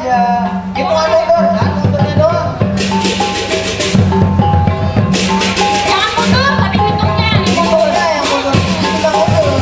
aja. Hitungan mundur, kan? Mundurnya doang. Jangan mundur, tapi hitungnya. Mundurnya yang mundur. Kita mundur.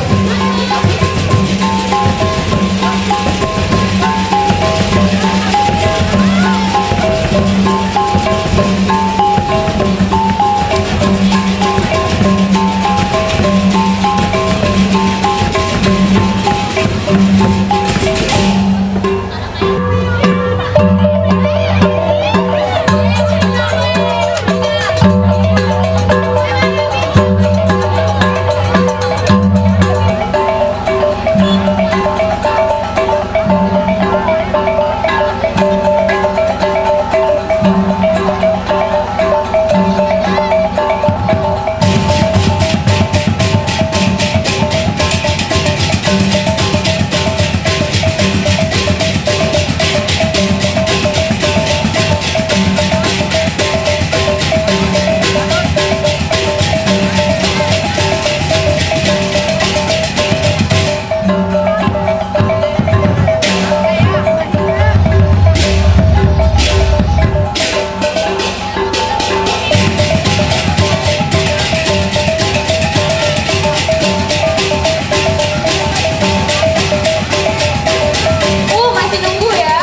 Masih nunggu ya.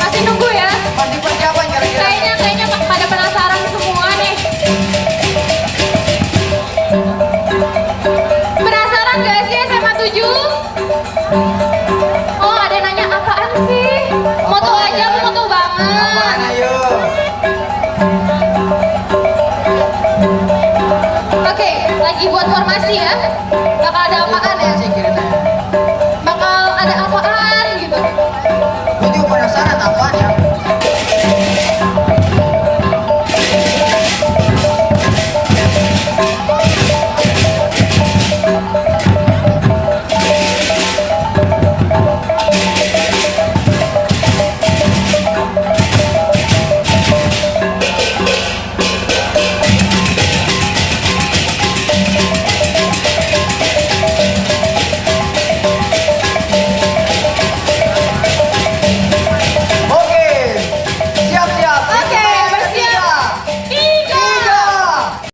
Masih nunggu ya. Masih persiapan kira-kira. Kayaknya pada penasaran semua nih. Penasaran gak sih SMA 7? Oh, ada yang nanya apaan sih? Moto aja, aku moto banget. Apaan ayo? Oke, lagi buat formasi ya. Bakal ada apaan